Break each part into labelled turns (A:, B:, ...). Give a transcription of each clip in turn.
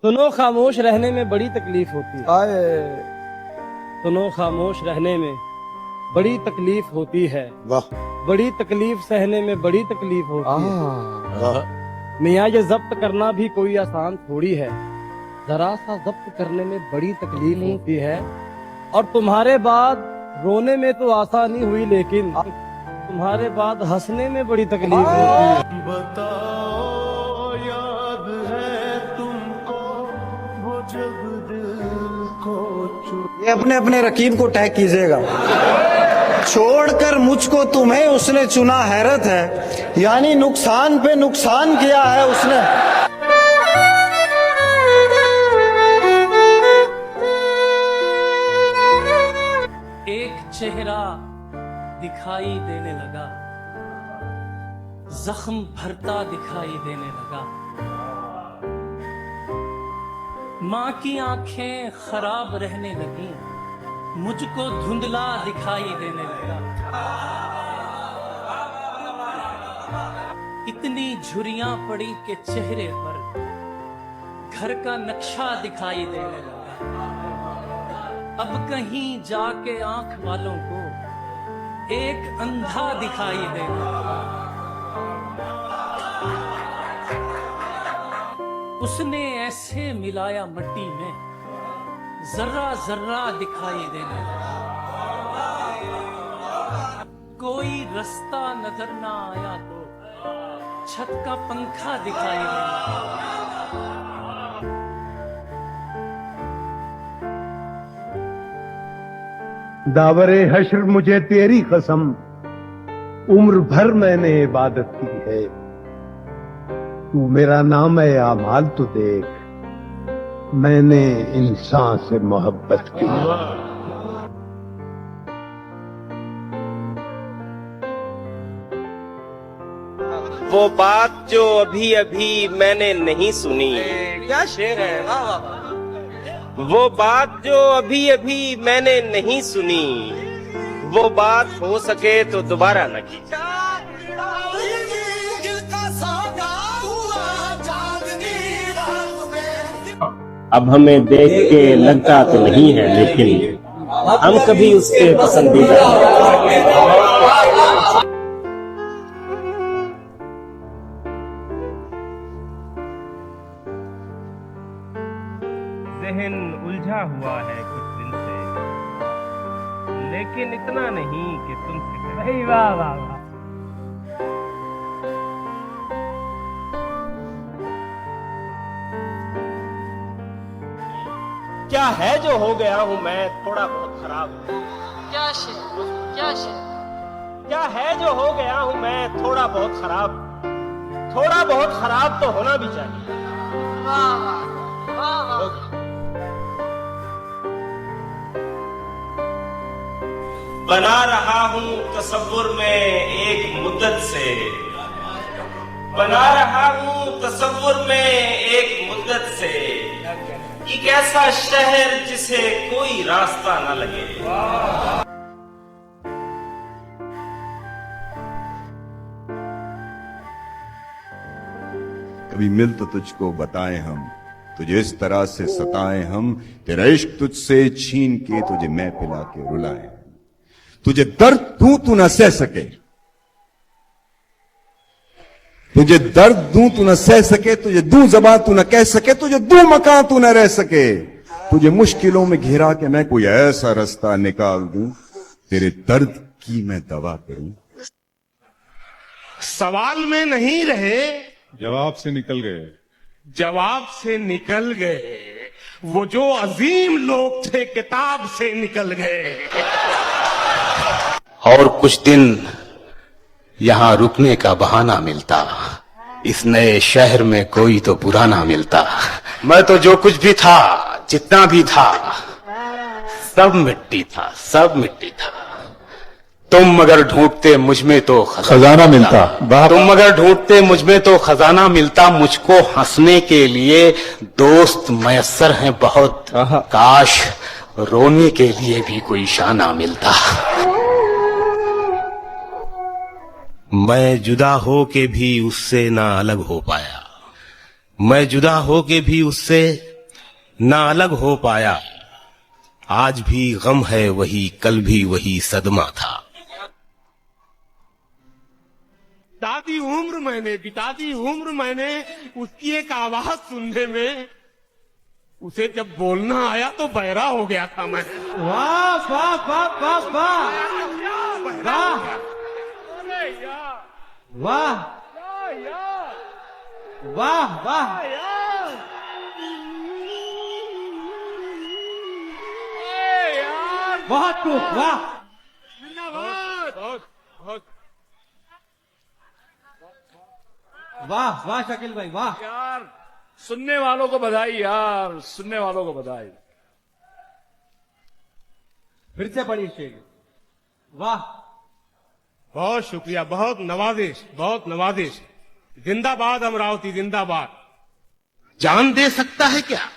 A: सुनो खामोश रहने में बड़ी तकलीफ होती है। सुनो खामोश रहने में बड़ी तकलीफ होती है।
B: वाह
A: बड़ी तकलीफ सहने में बड़ी तकलीफ होती है।
B: वाह
A: मियाँ ये जब्त करना भी कोई आसान थोड़ी है। जरा सा जब्त करने में बड़ी तकलीफ होती है। और तुम्हारे बाद रोने में तो आसानी हुई, लेकिन तुम्हारे बाद हंसने में बड़ी तकलीफ होती है।
C: बताओ याद है तुमको वो जब दिल को
B: ये अपने अपने रकीब को टैग कीजिएगा। छोड़कर मुझको तुम्हें उसने चुना, हैरत है, यानी नुकसान पे नुकसान किया है उसने।
D: एक चेहरा दिखाई देने लगा, जख्म भरता दिखाई देने लगा। माँ की आंखें खराब रहने लगी, मुझको धुंधला दिखाई देने लगा। इतनी झुर्रियां पड़ी के चेहरे पर घर का नक्शा दिखाई देने लगा। अब कहीं जाके आंख वालों को एक अंधा दिखाई देने लगा। उसने ऐसे मिलाया मट्टी में, जर्रा जर्रा दिखाई देने लगा। कोई रास्ता नजर ना आया तो छत का पंखा दिखाई देने लगा।
E: दावरे हश्र मुझे तेरी कसम, उम्र भर मैंने इबादत की है। तू मेरा नाम है आमाल तो देख, मैंने इंसान से मोहब्बत की।
F: वो बात जो अभी अभी मैंने नहीं सुनी,
B: क्या शेर है, वाह वाह।
F: वो बात जो अभी अभी मैंने नहीं सुनी, वो बात हो सके तो दोबारा न की। अब हमें देख के लगता तो नहीं है, लेकिन हम कभी उसके पसंदीदा
G: ज़हन उलझा हुआ है कुछ दिन से, लेकिन इतना नहीं कि तुमसे
A: वाह वाह वाह।
F: क्या है जो हो गया हूँ मैं थोड़ा बहुत खराब।
D: क्या शेर, क्या शेर।
F: क्या है जो हो गया हूँ मैं थोड़ा बहुत खराब। थोड़ा बहुत खराब तो होना भी चाहिए।
D: वाह वाह वाह वाह।
F: बना रहा हूँ तसव्वुर में एक मुद्दत से, बना रहा हूँ तसव्वुर में एक मुद्दत से, एक ऐसा शहर जिसे कोई रास्ता न लगे।
H: कभी मिल तो तुझको बताएं हम, तुझे इस तरह से सताएं हम, तेरा इश्क तुझसे छीन के तुझे मैं पिला के रुलाएं। तुझे दर्द दूं तू न सह सके, तुझे दर्द दूं तू न सह सके, तुझे दूं ज़बान तू न कह सके, तुझे दूं मकान तू न रह सके। तुझे मुश्किलों में घिरा के मैं कोई ऐसा रास्ता निकाल दूं, तेरे दर्द की मैं दवा करूं।
C: सवाल में नहीं रहे,
I: जवाब से निकल गए।
C: जवाब से निकल गए। वो जो अजीम लोग थे किताब से निकल गए।
J: और कुछ दिन यहाँ रुकने का बहाना मिलता, इस नए शहर में कोई तो पुराना मिलता। मैं तो जो कुछ भी था, जितना भी था, सब मिट्टी था, सब मिट्टी था। तुम मगर ढूंढते मुझ में तो
I: खजाना मिलता।
J: तुम मगर ढूंढते मुझ में तो खजाना मिलता। मुझको हंसने के लिए दोस्त मयस्सर हैं बहुत, काश रोने के लिए भी कोई शाना मिलता।
C: मैं जुदा हो के भी उससे ना अलग हो पाया, मैं जुदा हो के भी उससे
J: ना अलग हो पाया। आज भी गम है वही, कल भी वही सदमा था।
C: दादी उम्र मैंने, बितादी उम्र मैंने उसकी एक आवाज सुनने में, उसे जब बोलना आया तो बहरा हो गया था मैं।
A: वाह वाह वाह वाह वाह वाह वाह वाह वाह। बहुत खूब, वाह। वाह वाह शकील भाई, वाह।
K: यार सुनने वालों को बधाई, यार सुनने वालों को बधाई।
A: फिर से पढ़ी शेर, वाह।
C: बहुत शुक्रिया, बहुत नवाजिश, बहुत नवाजिश। जिंदाबाद अमरावती, जिंदाबाद।
J: जान दे सकता है क्या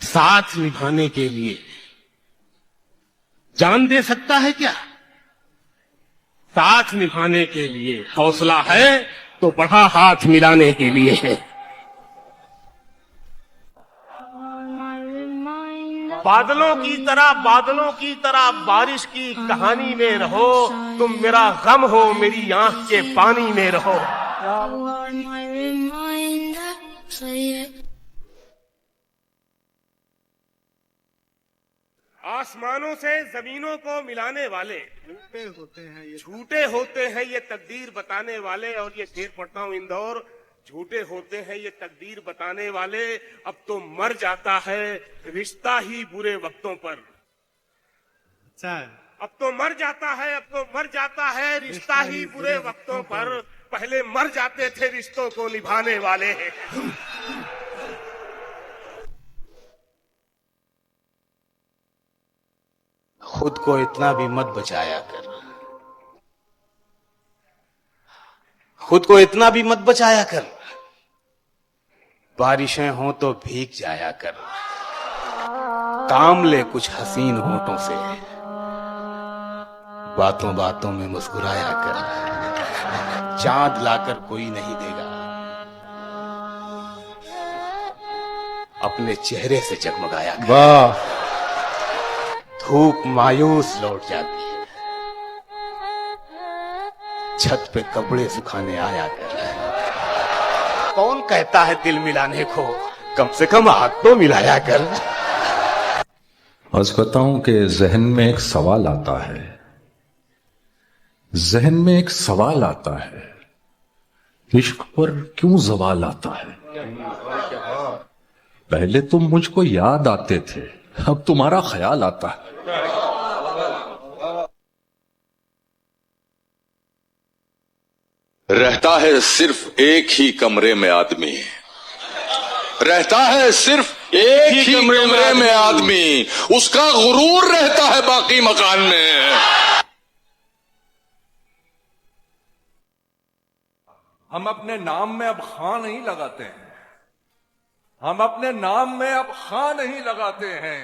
J: साथ निभाने के लिए? जान दे सकता है क्या साथ निभाने के लिए? हौसला है तो बढ़ा हाथ मिलाने के लिए है। बादलों की तरह बारिश की कहानी में रहो, तुम मेरा गम हो, मेरी आंख के पानी में रहो। आसमानों से जमीनों को मिलाने वाले झूठे होते हैं ये तकदीर बताने वाले। और ये शेर पढ़ता हूं इंदौर, झूठे होते हैं ये तकदीर बताने वाले। अब तो मर जाता है रिश्ता ही बुरे वक्तों पर।
A: अच्छा,
C: अब तो मर जाता है, अब तो मर जाता है रिश्ता ही बुरे वक्तों पर। पहले मर जाते थे रिश्तों को निभाने वाले।
J: खुद को इतना भी मत बचाया कर, खुद को इतना भी मत बचाया कर। बारिशें हो तो भीग जाया कर, काम ले कुछ हसीन होठों से। बातों बातों में मुस्कुराया कर, चांद लाकर कोई नहीं देगा, अपने चेहरे से जगमगाया कर।
I: वाह।
J: धूप मायूस लौट जाती है, छत पे कपड़े सुखाने आया कर। कौन कहता है दिल मिलाने को, कम से कम हाथ तो मिलाया कर।
L: आज बताऊं कि जहन में एक सवाल आता है, जहन में एक सवाल आता है, इश्क पर क्यों सवाल आता है? पहले तुम मुझको याद आते थे, अब तुम्हारा ख्याल आता है।
M: रहता है सिर्फ एक ही कमरे में आदमी, रहता है सिर्फ एक ही कमरे में आदमी, उसका गुरूर रहता है बाकी मकान में।
L: हम अपने नाम में अब खां नहीं लगाते हैं, हम अपने नाम में अब खां नहीं लगाते हैं।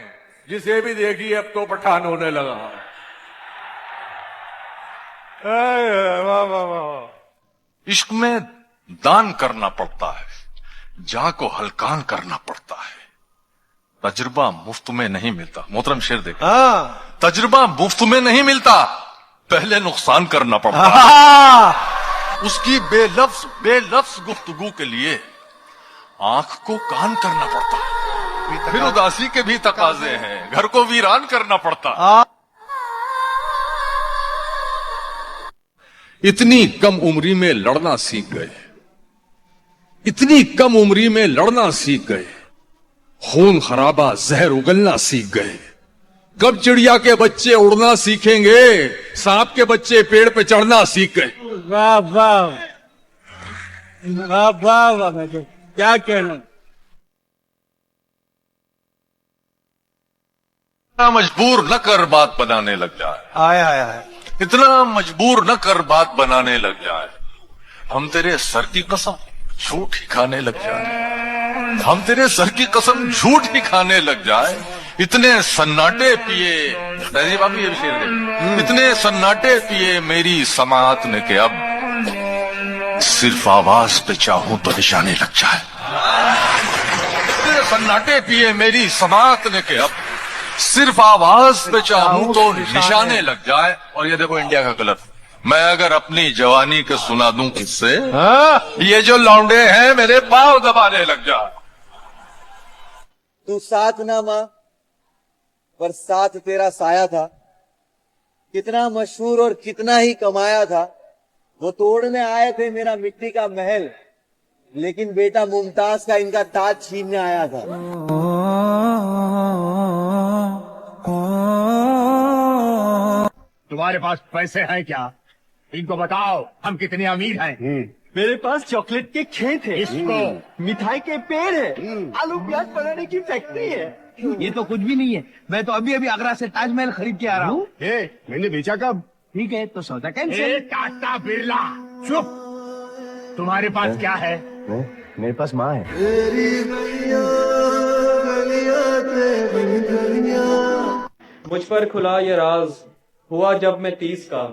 L: जिसे भी देखिए अब तो पठान होने लगा। वाह वाह वाह।
M: इश्क में दान करना पड़ता है, जा को हल्कान करना पड़ता है। तजुर्बा मुफ्त में नहीं मिलता। मोहतरम शेर देखो, तजुर्बा मुफ्त में नहीं मिलता, पहले नुकसान करना पड़ता है। उसकी बेलफ्ज गुफ्तगू के लिए आंख को कान करना पड़ता है। फिर उदासी के भी तकाजे हैं, घर को वीरान करना पड़ता है। इतनी कम उम्री में लड़ना सीख गए, इतनी कम उम्री में लड़ना सीख गए, खून खराबा जहर उगलना सीख गए। कब चिड़िया के बच्चे उड़ना सीखेंगे, सांप के बच्चे पेड़ पे चढ़ना सीख गए।
A: वाह वाह वाह वाह वाह, क्या कहना।
M: इतना मजबूर न कर बात बनाने लग जाए,
B: आया आया है।
M: इतना मजबूर न कर बात बनाने लग जाए। हम तेरे सर की कसम झूठ ही खाने लग जाए, हम तेरे सर की कसम झूठ ही खाने लग जाए। इतने सन्नाटे पिए, तहजीब आप ये भी शेर दे। इतने सन्नाटे पिए मेरी समाअत ने के अब सिर्फ आवाज पे चाहूं तो निशाने लग जाए। इतने सन्नाटे पिए मेरी समातने के अब सिर्फ आवाज पे चाहूं तो निशाने लग जाए। और ये देखो इंडिया का कलर, मैं अगर अपनी जवानी के सुना दूं किससे, ये जो लौंडे हैं मेरे पांव दबाने लग जाए।
B: तू साथ ना मां पर साथ तेरा साया था, कितना मशहूर और कितना ही कमाया था। वो तोड़ने आए थे मेरा मिट्टी का महल, लेकिन बेटा मुमताज का इनका ताज छीनने आया था।
K: तुम्हारे पास पैसे हैं क्या? इनको बताओ हम कितने अमीर हैं।
A: मेरे पास चॉकलेट के खेत है,
K: इसको
A: मिठाई के पेड़ है, आलू प्याज बनाने की फैक्ट्री है।
K: ये तो कुछ भी नहीं है। मैं तो अभी अभी आगरा से ताजमहल खरीद के आ रहा हूँ।
E: मैंने बेचा कब?
K: ठीक है तो सौदा कैंसिल। टाटा बिरला चुप। तुम्हारे पास क्या है?
E: मेरे पास माँ है।
G: मुझ पर खुला ये राज हुआ जब मैं 30 का,